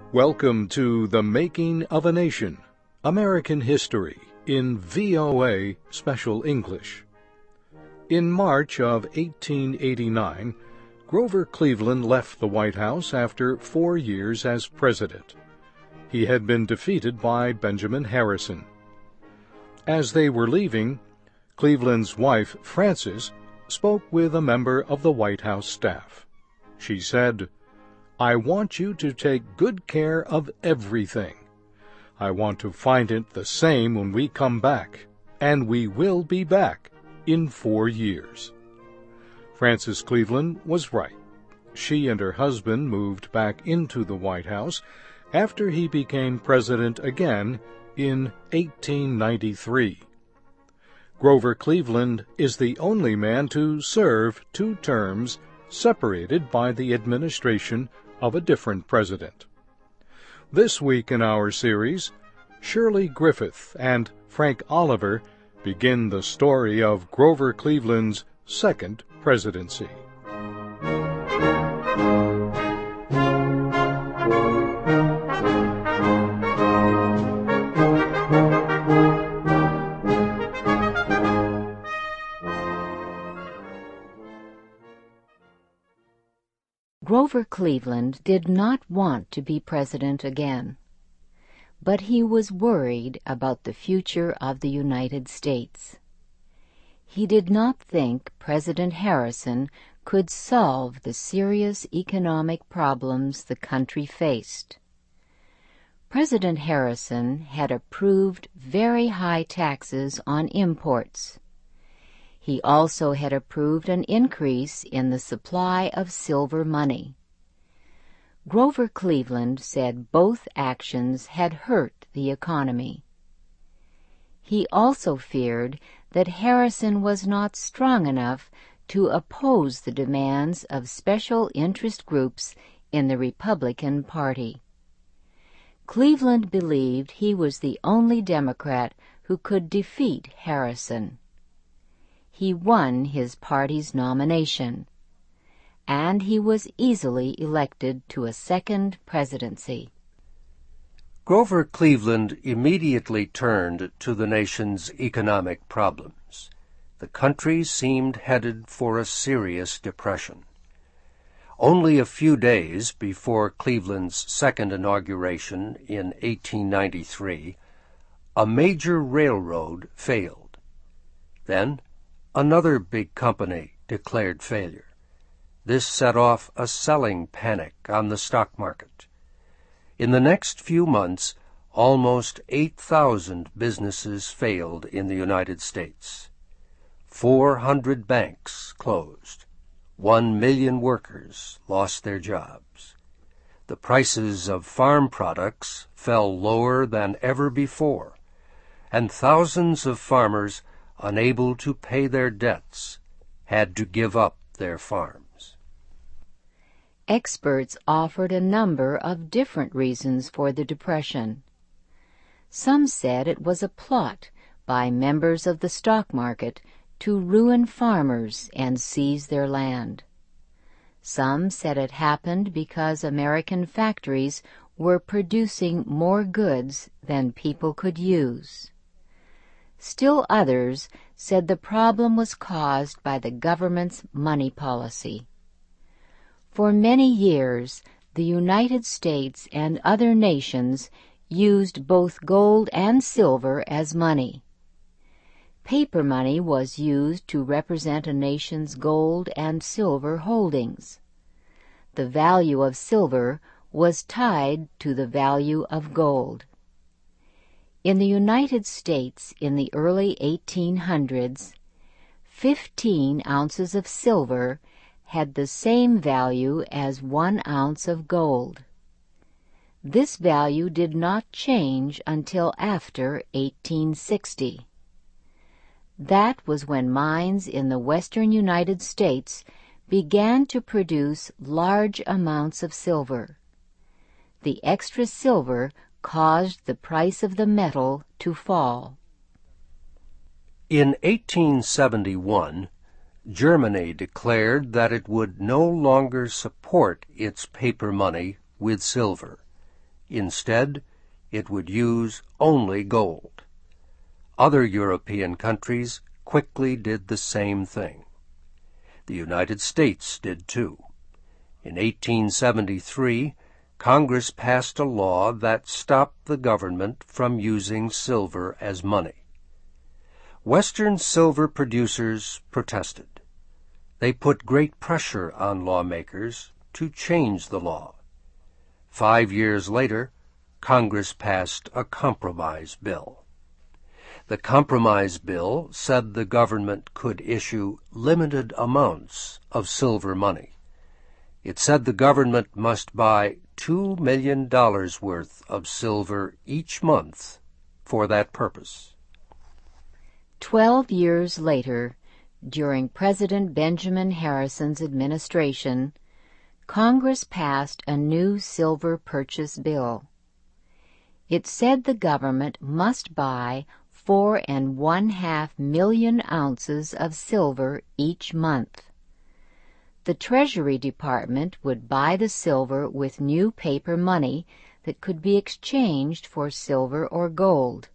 Welcome to The Making of a Nation, American History in VOA Special English. In March of 1889, Grover Cleveland left the White House after 4 years as president. He had been defeated by Benjamin Harrison. As they were leaving, Cleveland's wife, Frances, spoke with a member of the White House staff. She said, "I want you to take good care of everything. I want to find it the same when we come back, and we will be back in 4 years." Frances Cleveland was right. She and her husband moved back into the White House after he became president again in 1893. Grover Cleveland is the only man to serve 2 terms separated by the administration of a different president. This week in our series, Shirley Griffith and Frank Oliver begin the story of Grover Cleveland's second presidency. Grover Cleveland did not want to be president again, but he was worried about the future of the United States. He did not think President Harrison could solve the serious economic problems the country faced. President Harrison had approved very high taxes on imports. He also had approved an increase in the supply of silver money. Grover Cleveland said both actions had hurt the economy. He also feared that Harrison was not strong enough to oppose the demands of special interest groups in the Republican Party. Cleveland believed he was the only Democrat who could defeat Harrison. He won his party's nomination, and he was easily elected to a second presidency. Grover Cleveland immediately turned to the nation's economic problems. The country seemed headed for a serious depression. Only a few days before Cleveland's second inauguration in 1893, a major railroad failed. Then, another big company declared failure. This set off a selling panic on the stock market. In the next few months, almost 8,000 businesses failed in the United States. 400 banks closed. 1 million workers lost their jobs. The prices of farm products fell lower than ever before, and thousands of farmers, unable to pay their debts, had to give up their farms. Experts offered a number of different reasons for the depression. Some said it was a plot by members of the stock market to ruin farmers and seize their land. Some said it happened because American factories were producing more goods than people could use. Still others said the problem was caused by the government's money policy. For many years, the United States and other nations used both gold and silver as money. Paper money was used to represent a nation's gold and silver holdings. The value of silver was tied to the value of gold. In the United States in the early 1800s, 15 ounces of silver had the same value as 1 ounce of gold. This value did not change until after 1860. That was when mines in the western United States began to produce large amounts of silver. The extra silver caused the price of the metal to fall. In 1871, Germany declared that it would no longer support its paper money with silver. Instead, it would use only gold. Other European countries quickly did the same thing. The United States did too. In 1873, Congress passed a law that stopped the government from using silver as money. Western silver producers protested. They put great pressure on lawmakers to change the law. 5 years later, Congress passed a compromise bill. The compromise bill said the government could issue limited amounts of silver money. It said the government must buy $2 million worth of silver each month for that purpose. 12 years later, during President Benjamin Harrison's administration, Congress passed a new silver purchase bill. It said the government must buy 4.5 million ounces of silver each month. The Treasury Department would buy the silver with new paper money that could be exchanged for silver or gold.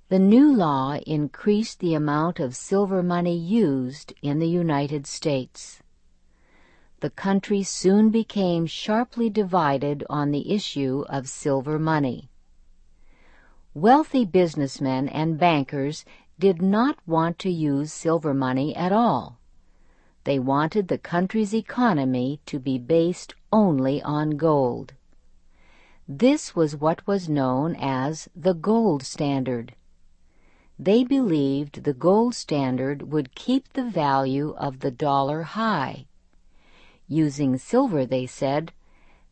The new law increased the amount of silver money used in the United States. The country soon became sharply divided on the issue of silver money. Wealthy businessmen and bankers did not want to use silver money at all. They wanted the country's economy to be based only on gold. This was what was known as the gold standard. They believed the gold standard would keep the value of the dollar high. Using silver, they said,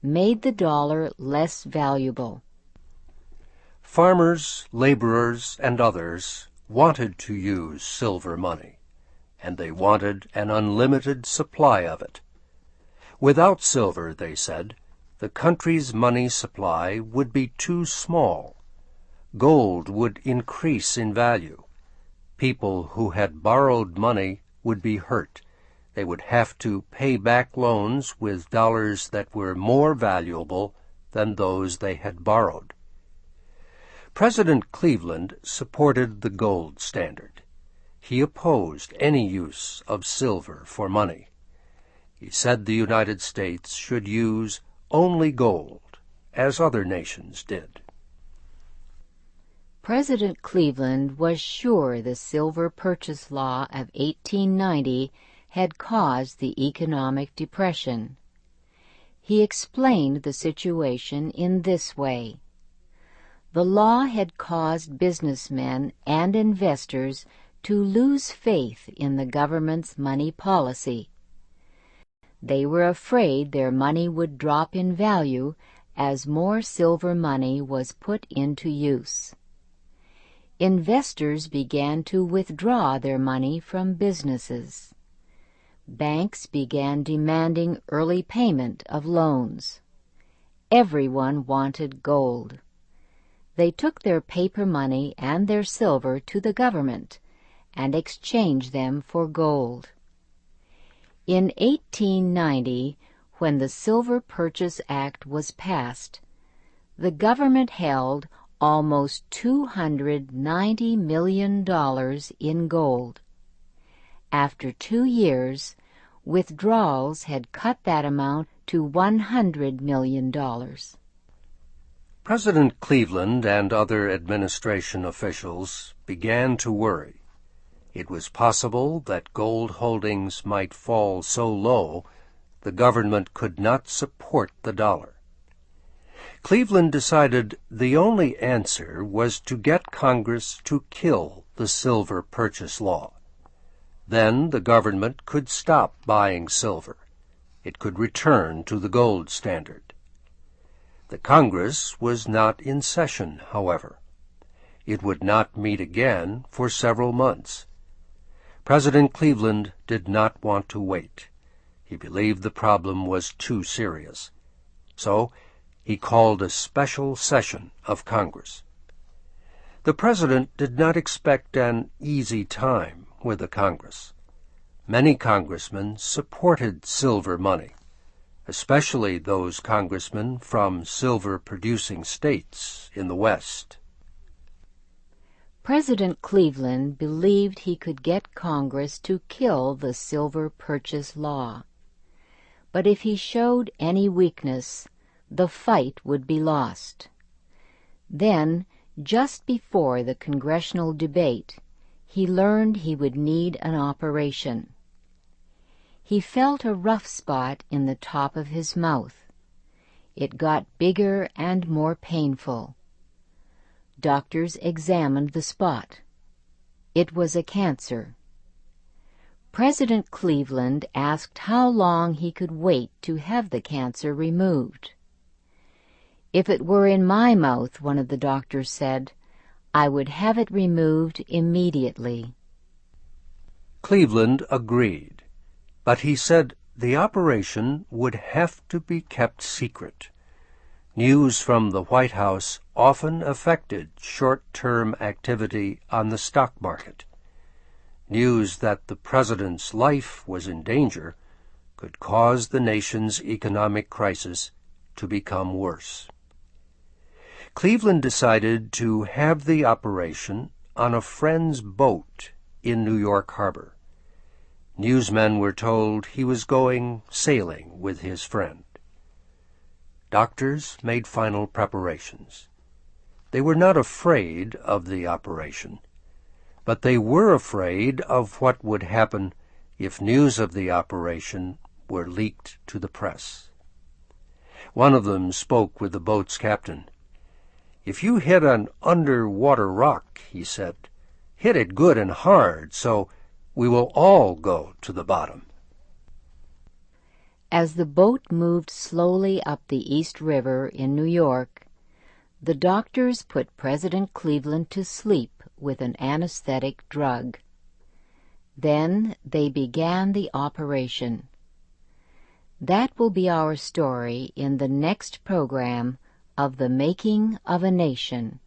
made the dollar less valuable. Farmers, laborers, and others wanted to use silver money, and they wanted an unlimited supply of it. Without silver, they said, the country's money supply would be too small. Gold would increase in value. People who had borrowed money would be hurt. They would have to pay back loans with dollars that were more valuable than those they had borrowed. President Cleveland supported the gold standard. He opposed any use of silver for money. He said the United States should use only gold, as other nations did. President Cleveland was sure the Silver Purchase Law of 1890 had caused the economic depression. He explained the situation in this way. The law had caused businessmen and investors to lose faith in the government's money policy. They were afraid their money would drop in value as more silver money was put into use. Investors began to withdraw their money from businesses. Banks began demanding early payment of loans. Everyone wanted gold. They took their paper money and their silver to the government and exchanged them for gold. In 1890, when the Silver Purchase Act was passed, the government held almost $290 million in gold. After 2 years, withdrawals had cut that amount to $100 million. President Cleveland and other administration officials began to worry. It was possible that gold holdings might fall so low the government could not support the dollar. Cleveland decided the only answer was to get Congress to kill the Silver Purchase Law. Then the government could stop buying silver. It could return to the gold standard. The Congress was not in session, however. It would not meet again for several months. President Cleveland did not want to wait. He believed the problem was too serious. So he called a special session of Congress. The president did not expect an easy time with the Congress. Many congressmen supported silver money. especially those congressmen from silver-producing states in the West. President Cleveland believed he could get Congress to kill the silver purchase law. But if he showed any weakness, the fight would be lost. Then, just before the congressional debate, he learned he would need an operation. He felt a rough spot in the top of his mouth. It got bigger and more painful. Doctors examined the spot. It was a cancer. President Cleveland asked how long he could wait to have the cancer removed. "If it were in my mouth," one of the doctors said, "I would have it removed immediately." Cleveland agreed, but he said the operation would have to be kept secret. News from the White House often affected short-term activity on the stock market. News that the president's life was in danger could cause the nation's economic crisis to become worse. Cleveland decided to have the operation on a friend's boat in New York Harbor. Newsmen were told he was going sailing with his friend. Doctors made final preparations. They were not afraid of the operation, but they were afraid of what would happen if news of the operation were leaked to the press. One of them spoke with the boat's captain. "If you hit an underwater rock," he said, "hit it good and hard so we will all go to the bottom." As the boat moved slowly up the East River in New York, the doctors put President Cleveland to sleep with an anesthetic drug. Then they began the operation. That will be our story in the next program of The Making of a Nation.